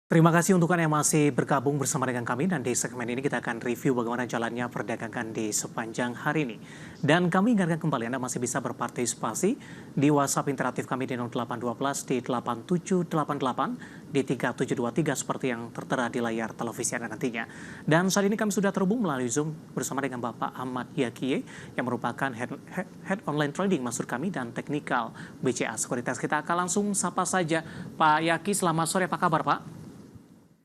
Terima kasih untuk Anda yang masih bergabung bersama dengan kami dan di segmen ini kita akan review bagaimana jalannya perdagangan di sepanjang hari ini. Dan kami ingatkan kembali Anda masih bisa berpartisipasi di WhatsApp interaktif kami di 0812 di 8788 di 3723 seperti yang tertera di layar televisi Anda nantinya. Dan saat ini kami sudah terhubung melalui Zoom bersama dengan Bapak Ahmad Yakie yang merupakan head online trading maksud kami dan teknikal BCA Sekuritas. Kita akan langsung sapa saja Pak Yaki. Selamat sore, apa kabar Pak?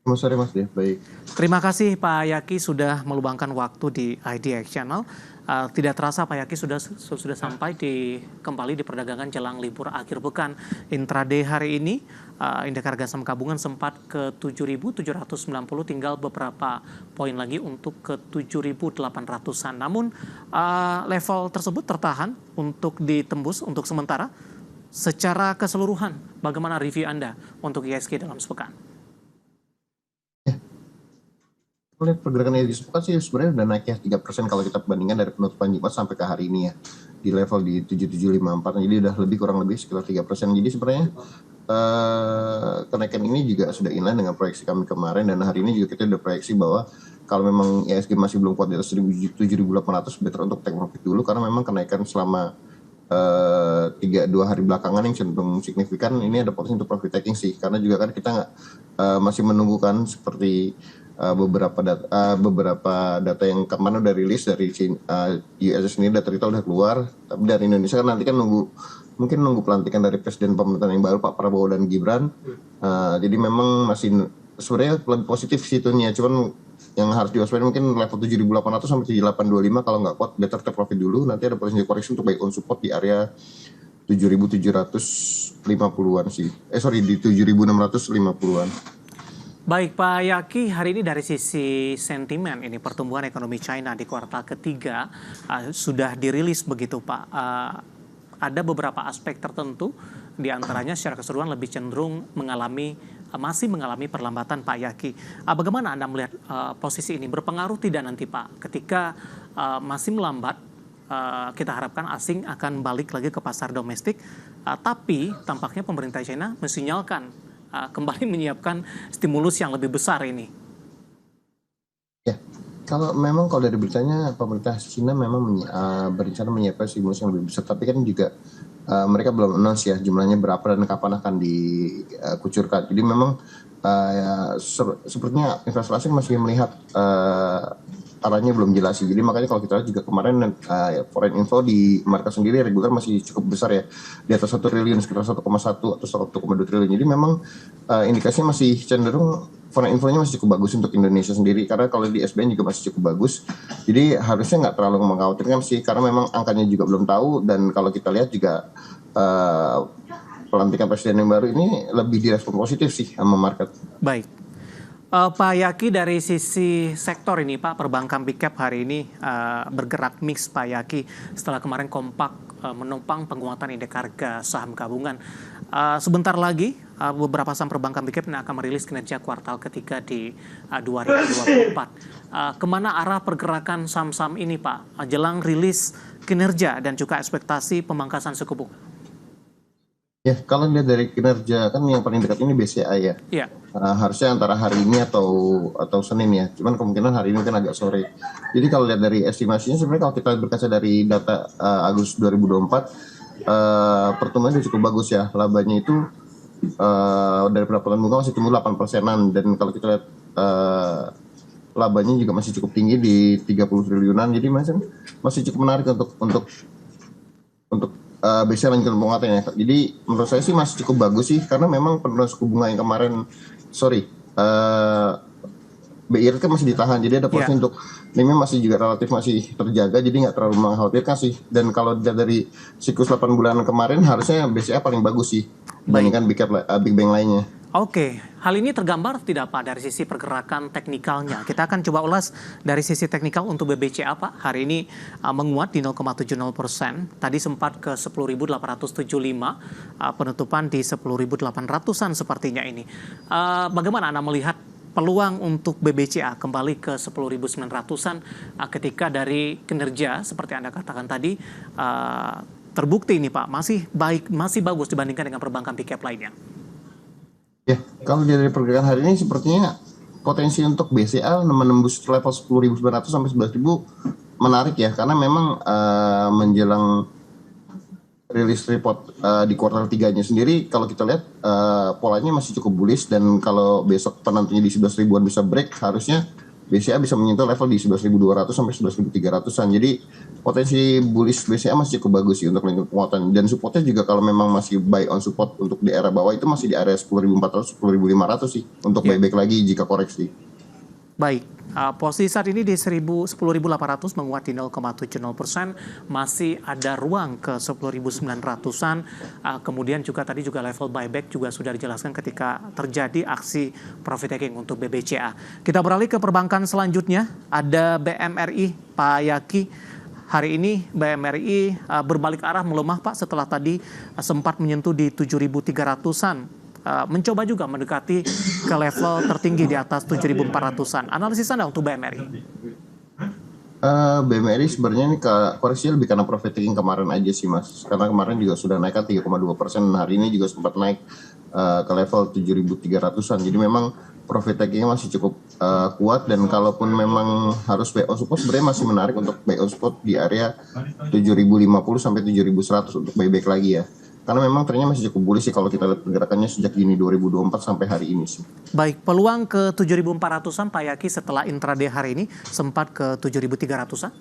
Selamat sore Mas ya, baik. Terima kasih Pak Yaki sudah meluangkan waktu di IDX Channel. Tidak terasa Pak Yaki sudah sampai kembali di perdagangan jelang libur akhir pekan. Intraday hari ini indeks harga saham gabungan sempat ke 7.790, tinggal beberapa poin lagi untuk ke 7.800-an. Namun level tersebut tertahan untuk ditembus untuk sementara. Secara keseluruhan, bagaimana review Anda untuk ISG dalam sepekan? Lihat pergerakan energi sepekan sih sebenarnya udah naik ya 3% kalau kita bandingkan dari penutupan Jumat sampai ke hari ini ya, di level di 7754, jadi udah kurang lebih sekitar 3%. Jadi sebenarnya kenaikan ini juga sudah inline dengan proyeksi kami kemarin, dan hari ini juga kita udah proyeksi bahwa kalau memang ISG masih belum kuat di atas 7.800, better untuk take profit dulu, karena memang kenaikan selama 2 hari belakangan yang cenderung signifikan ini ada potensi untuk profit taking sih, karena juga kan kita masih menunggu kan seperti beberapa data yang kemana udah rilis dari US sendiri, data retail udah keluar, tapi dari Indonesia kan nanti kan mungkin nunggu pelantikan dari presiden pemerintahan yang baru Pak Prabowo dan Gibran. Jadi memang masih sebenarnya lebih positif situnya, cuman yang harus diwaspadai mungkin level 7.800 sampai 7.825, kalau nggak kuat better take profit dulu, nanti ada potensi koreksi untuk buy on support di area 7.750-an sih. Di 7.650-an. Baik Pak Yaki, hari ini dari sisi sentimen ini pertumbuhan ekonomi China di kuartal ketiga sudah dirilis begitu Pak. Ada beberapa aspek tertentu, di antaranya secara keseluruhan lebih cenderung masih mengalami perlambatan Pak Yaki. Bagaimana Anda melihat posisi ini berpengaruh tidak nanti Pak ketika masih melambat? Kita harapkan asing akan balik lagi ke pasar domestik, tapi tampaknya pemerintah China mensinyalkan kembali menyiapkan stimulus yang lebih besar ini. Ya, kalau dari beritanya pemerintah China memang berencana menyiapkan stimulus yang lebih besar, tapi kan juga mereka belum announce ya jumlahnya berapa dan kapan akan dikucurkan. Jadi memang sepertinya investor asing masih melihat arahnya belum jelas sih. Jadi makanya kalau kita lihat juga kemarin foreign info di market sendiri reguler masih cukup besar ya, di atas 1 triliun, sekitar 1,1 atau 1,2 triliun. Jadi memang indikasinya masih cenderung foreign info-nya masih cukup bagus untuk Indonesia sendiri, karena kalau di SBN juga masih cukup bagus. Jadi harusnya nggak terlalu mengkhawatirkan sih, karena memang angkanya juga belum tahu, dan kalau kita lihat juga pelantikan presiden yang baru ini lebih direspon positif sih sama market. Baik. Pak Yaki, dari sisi sektor ini Pak, perbankan big cap hari ini bergerak mix Pak Yaki setelah kemarin kompak menopang penguatan indeks harga saham gabungan. Sebentar lagi beberapa saham perbankan big cap akan merilis kinerja kuartal ketiga di 2024. Kemana arah pergerakan saham-saham ini Pak jelang rilis kinerja dan juga ekspektasi pemangkasan suku bunga? Ya, kalau lihat dari kinerja kan yang paling dekat ini BCA ya. Iya. Harusnya antara hari ini atau Senin ya. Cuman kemungkinan hari ini kan agak sore. Jadi kalau lihat dari estimasinya sebenarnya kalau kita berkaca dari data Agustus 2024, pertumbuhannya cukup bagus ya. Labanya itu dari pendapatan bunga masih tumbuh 8%-an, dan kalau kita lihat labanya juga masih cukup tinggi di 30 triliunan. Jadi masih cukup menarik untuk bisa lanjutkan penguatan ya. Jadi menurut saya sih masih cukup bagus sih, karena memang penurunan suku bunga yang kemarin BI rate kan masih ditahan, jadi ada potensi untuk NIM masih juga relatif masih terjaga, jadi nggak terlalu mengkhawatirkan sih. Dan kalau dari siklus 8 bulan kemarin harusnya BCA paling bagus sih dibandingkan big bank lainnya. Oke, hal ini tergambar tidak Pak dari sisi pergerakan teknikalnya? Kita akan coba ulas dari sisi teknikal untuk BBCA Pak. Hari ini menguat di 0,70%. Tadi sempat ke 10.875, penutupan di 10.800-an sepertinya ini. Bagaimana Anda melihat peluang untuk BBCA kembali ke 10.900-an ketika dari kinerja seperti Anda katakan tadi terbukti ini Pak masih bagus dibandingkan dengan perbankan big cap lainnya? Ya, kalau dari pergerakan hari ini sepertinya potensi untuk BCA menembus level 10.900 sampai 11.000 menarik ya, karena memang menjelang rilis report di kuartal tiganya sendiri, kalau kita lihat polanya masih cukup bullish, dan kalau besok penantinya di 11 ribuan bisa break, harusnya BCA bisa menyentuh level di 11.200 sampai 11.300-an. Jadi potensi bullish BCA masih cukup bagus sih untuk lingkup penguatan, dan supportnya juga kalau memang masih buy on support untuk di area bawah itu masih di area 10.400 10.500 sih untuk Ya. buyback lagi jika koreksi. Baik, posisi saat ini di 10.800 menguat di 0,70%, masih ada ruang ke 10.900-an. Kemudian juga tadi juga level buyback juga sudah dijelaskan ketika terjadi aksi profit taking untuk BBCA. Kita beralih ke perbankan selanjutnya, ada BMRI, Pak Yaki. Hari ini BMRI berbalik arah melemah Pak setelah tadi sempat menyentuh di 7.300-an. Mencoba juga mendekati ke level tertinggi di atas 7.400-an. Analisis Anda untuk BMRI? BMRI sebenarnya ini koreksi lebih karena profit taking kemarin aja sih Mas. Karena kemarin juga sudah naik kan 3,2%, hari ini juga sempat naik ke level 7.300-an. Jadi memang profit takingnya masih cukup kuat, dan kalaupun memang harus buy on support, sebenarnya masih menarik untuk buy on support di area 7.050 sampai 7.100 untuk buyback lagi ya. Karena memang trennya masih cukup bullish sih kalau kita lihat pergerakannya sejak Juni 2024 sampai hari ini sih. Baik, peluang ke 7.400-an Pak Yaki setelah intraday hari ini sempat ke 7.300-an?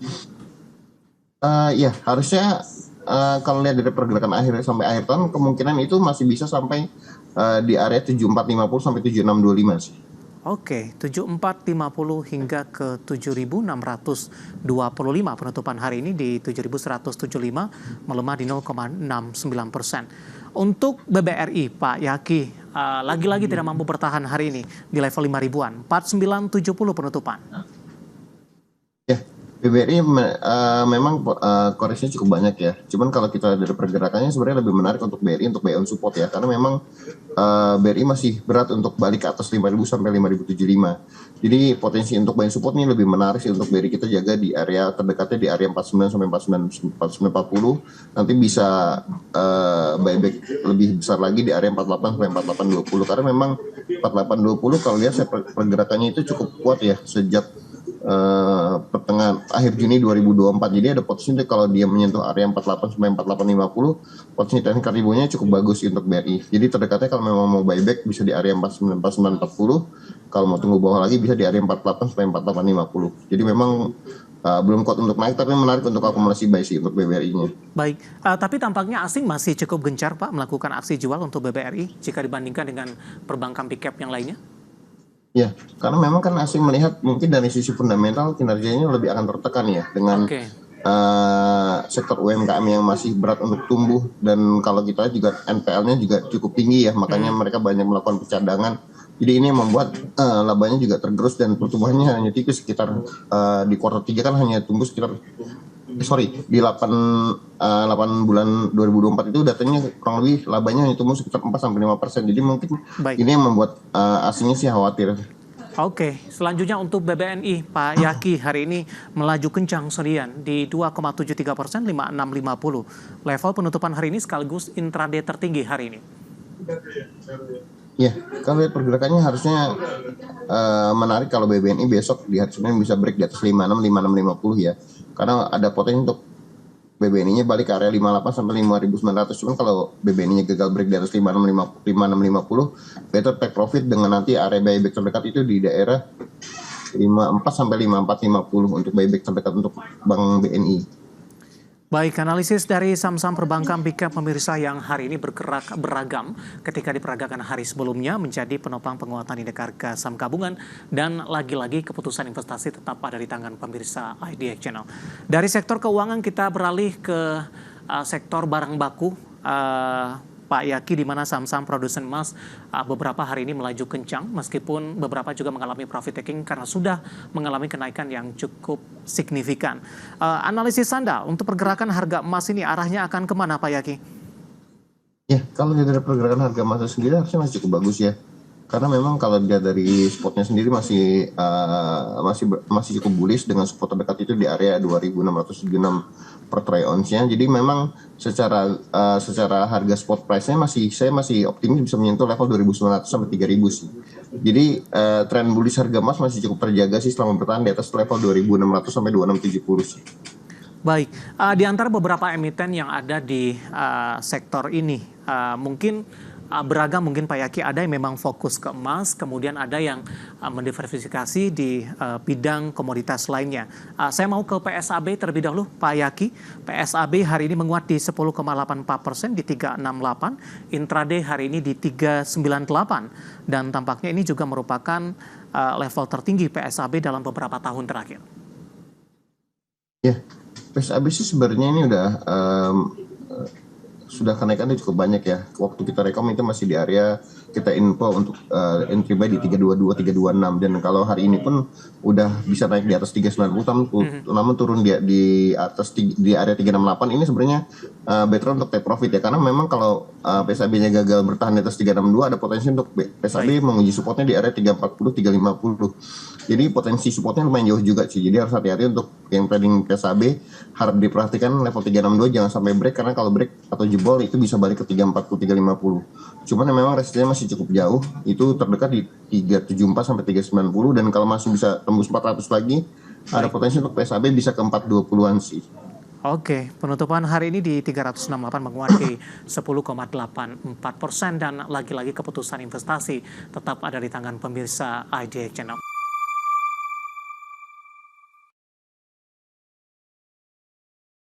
Ya, harusnya kalau lihat dari pergerakan akhir sampai akhir tahun, kemungkinan itu masih bisa sampai di area 7450 sampai 7625 sih. Oke, 7450 hingga ke 7.625 penutupan hari ini di 7.175 melemah di 0,69%. Untuk BBRI, Pak Yaki, lagi-lagi tidak mampu bertahan hari ini di level 5 ribuan, 4970 penutupan. Ya, BBRI memang koreksinya cukup banyak ya. Cuman kalau kita dari pergerakannya sebenarnya lebih menarik untuk BRI untuk buy on support ya. Karena memang BRI masih berat untuk balik ke atas 5.000 sampai 5.075. Jadi potensi untuk buy on support ini lebih menarik sih untuk BRI, kita jaga di area terdekatnya di area 49 sampai 49 Nanti bisa buyback lebih besar lagi di area 48 sampai 4820. Karena memang 4820 kalau lihat pergerakannya itu cukup kuat ya sejak pertengahan akhir Juni 2024. Jadi ada potensi kalau dia menyentuh area 48 sampai 4850, potensi teknik ribonya cukup bagus untuk BRI. Jadi terdekatnya kalau memang mau buyback bisa di area 49 4940, kalau mau tunggu bawah lagi bisa di area 48 sampai 4850. Jadi memang belum kuat untuk naik, tapi menarik untuk akumulasi buy sih untuk BBRI-nya. Baik, tapi tampaknya asing masih cukup gencar Pak melakukan aksi jual untuk BBRI jika dibandingkan dengan perbankan big cap yang lainnya? Ya, karena memang kan asing melihat mungkin dari sisi fundamental kinerjanya lebih akan tertekan ya dengan sektor UMKM yang masih berat untuk tumbuh, dan kalau kita juga NPL-nya juga cukup tinggi ya, makanya mereka banyak melakukan pencadangan. Jadi ini membuat labanya juga tergerus, dan pertumbuhannya hanya tipis sekitar di kuartal 3 kan hanya tumbuh sekitar di 8 bulan 2024 itu datanya kurang lebih labanya hanya tumbuh sekitar 4 sampai 5%. Jadi mungkin ini yang membuat asingnya sih khawatir. Oke, selanjutnya untuk BBNI, Pak Yaki hari ini melaju kencang sedian di 2,73%, 5650. Level penutupan hari ini sekaligus intraday tertinggi hari ini. Ya, kalau lihat pergerakannya harusnya menarik kalau BBNI besok di hari Senin bisa break di atas 56 ya. Karena ada potensi untuk BBNI-nya balik ke area 58 sampai 5.900. Cuman kalau BBNI-nya gagal break di atas 5650, better take profit dengan nanti area buyback terdekat itu di daerah 54 sampai 5450 untuk buyback terdekat untuk Bank BNI. Baik, analisis dari saham-saham perbankan big cap pemirsa yang hari ini bergerak beragam ketika diperagakan hari sebelumnya menjadi penopang penguatan indeks harga saham gabungan, dan lagi-lagi keputusan investasi tetap ada di tangan pemirsa IDX Channel. Dari sektor keuangan kita beralih ke sektor barang baku. Pak Yaki, di mana saham-saham produsen emas beberapa hari ini melaju kencang, meskipun beberapa juga mengalami profit taking karena sudah mengalami kenaikan yang cukup signifikan. Analisis Anda untuk pergerakan harga emas ini arahnya akan kemana Pak Yaki? Ya, kalau dari pergerakan harga emas sendiri harusnya masih cukup bagus ya. Karena memang kalau dia dari spotnya sendiri masih cukup bullish dengan support terdekat itu di area 2.676 per troy ounce-nya. Jadi memang secara harga spot price-nya saya masih optimis bisa menyentuh level 2.900 sampai 3.000 sih. Jadi tren bullish harga emas masih cukup terjaga sih selama bertahan di atas level 2.600 sampai 2.670 sih. Baik, di antara beberapa emiten yang ada di sektor ini, mungkin beragam mungkin Pak Yaki, ada yang memang fokus ke emas, kemudian ada yang mendiversifikasi di bidang komoditas lainnya. Saya mau ke PSAB terlebih dahulu, Pak Yaki. PSAB hari ini menguat di 10,84% di 368, intraday hari ini di 398, dan tampaknya ini juga merupakan level tertinggi PSAB dalam beberapa tahun terakhir. Ya, PSAB sih sebenarnya ini sudah kenaikannya cukup banyak ya. Waktu kita rekom itu masih di area kita info untuk entry buy di 322, 326, dan kalau hari ini pun udah bisa naik di atas 390, namun turun di atas di area 368. Ini sebenarnya better untuk take profit ya, karena memang kalau PSAB-nya gagal bertahan di atas 362, ada potensi untuk PSAB menguji supportnya di area 340, 350. Jadi potensi supportnya lumayan jauh juga sih. Jadi harus hati-hati untuk yang trading PSAB, harus diperhatikan level 362 jangan sampai break, karena kalau break atau jebol itu bisa balik ke 340, 350. Cuman memang resistennya masih cukup jauh, itu terdekat di 374 sampai 390, dan kalau masih bisa tembus 400 lagi, ada potensi untuk PSAB bisa ke 420-an sih. Oke, penutupan hari ini di 368 menguat di 10,84%, dan lagi-lagi keputusan investasi tetap ada di tangan pemirsa IDX Channel.